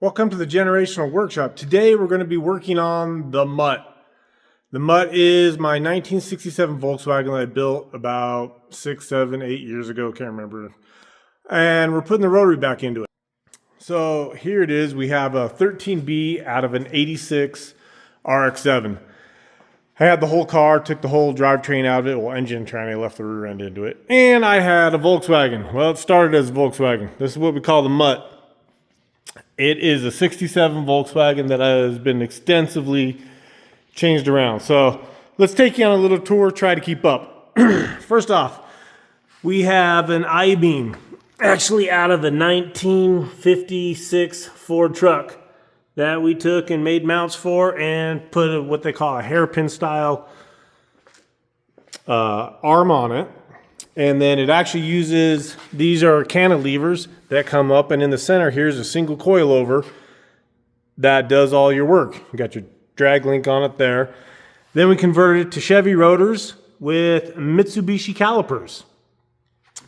Welcome to the Generational Workshop. Today we're going to be working on the MUTT. The MUTT is my 1967 Volkswagen that I built about 6, 7, 8 years ago, can't remember. And we're putting the rotary back into it. So here it is. We have a 13B out of an 86 RX-7. I had the whole car, took the whole drivetrain out of it, well, engine tranny, left the rear end into it. And I had a Volkswagen. Well, it started as a Volkswagen. This is what we call the MUTT. It is a 67 Volkswagen that has been extensively changed around. So let's take you on a little tour, try to keep up. First off, we have an I-beam, actually out of a 1956 Ford truck that we took and made mounts for and put what they call a hairpin style arm on it. And then it actually uses, these are cantilevers that come up, and in the center here's a single coilover that does all your work. You got your drag link on it there. Then we converted it to Chevy rotors with Mitsubishi calipers.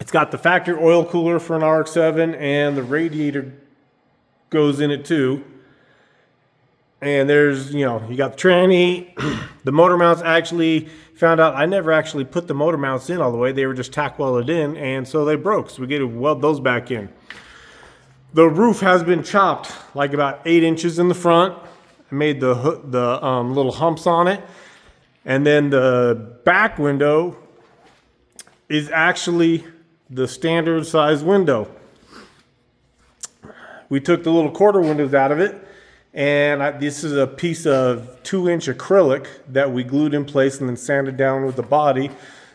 It's got the factory oil cooler for an RX-7, and the radiator goes in it too. And there's, you got the tranny. The motor mounts, actually found out I never actually put the motor mounts in all the way. They were just tack welded in, and so they broke. So we get to weld those back in. The roof has been chopped like about 8 inches in the front. I made the little humps on it. And then the back window is actually the standard size window. We took the little quarter windows out of it. And this is a piece of 2-inch acrylic that we glued in place and then sanded down with the body.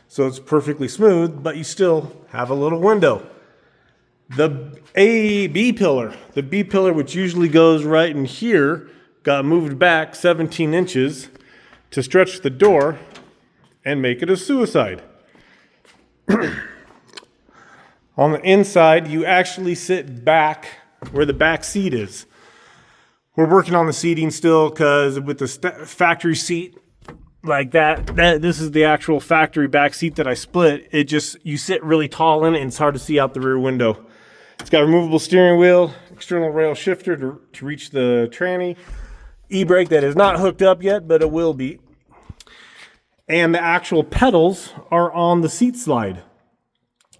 So it's perfectly smooth, but you still have a little window. The B pillar, which usually goes right in here, got moved back 17 inches to stretch the door and make it a suicide. On the inside, you actually sit back where the back seat is. We're working on the seating still, because with the factory seat like that, this is the actual factory back seat that I split. You sit really tall in it, and it's hard to see out the rear window. It's got a removable steering wheel, external rail shifter to reach the tranny, e-brake that is not hooked up yet, but it will be. And the actual pedals are on the seat slide.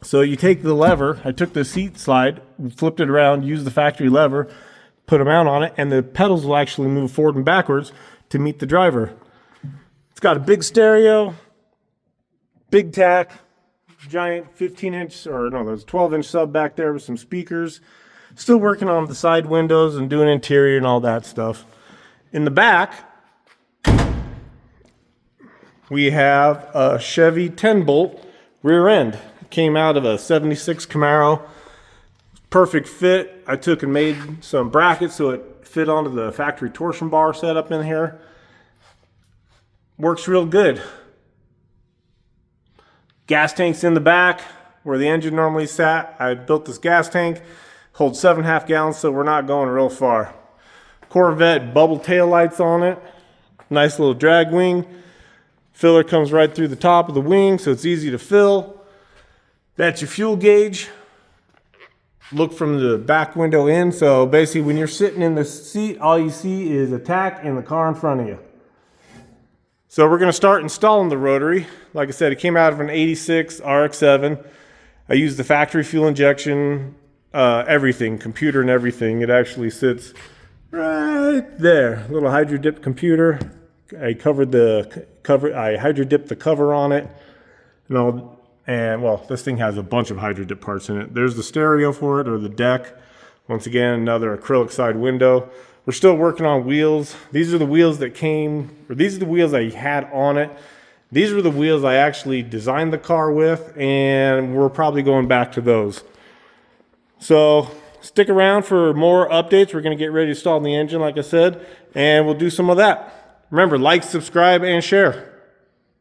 So you take the lever, I took the seat slide, flipped it around, used the factory lever, put a mount on it, and the pedals will actually move forward and backwards to meet the driver. It's got a big stereo, big tack, giant 15-inch, or no, there's a 12-inch sub back there with some speakers. Still working on the side windows and doing interior and all that stuff. In the back, we have a Chevy 10-bolt rear end. It came out of a 76 Camaro. Perfect fit. I took and made some brackets so it fit onto the factory torsion bar setup in here. Works real good. Gas tank's in the back where the engine normally sat. I built this gas tank, holds 7.5 gallons, so we're not going real far. Corvette bubble tail lights on it. Nice little drag wing. Filler comes right through the top of the wing, so it's easy to fill. That's your fuel gauge. Look from the back window in. So basically when you're sitting in the seat, all you see is a tack and the car in front of you. So we're going to start installing the rotary. Like I said, it came out of an 86 RX-7. I used the factory fuel injection, everything, computer and everything. It actually sits right there. A little hydro dip computer. I hydro dipped the cover on it. And well, this thing has a bunch of hydro dip parts in it. There's the stereo for it, or the deck. Once again, another acrylic side window. We're still working on wheels. These are the wheels that these are the wheels I had on it. These are the wheels I actually designed the car with, and we're probably going back to those. So stick around for more updates. We're gonna get ready to install the engine, like I said, and we'll do some of that. Remember, like, subscribe, and share.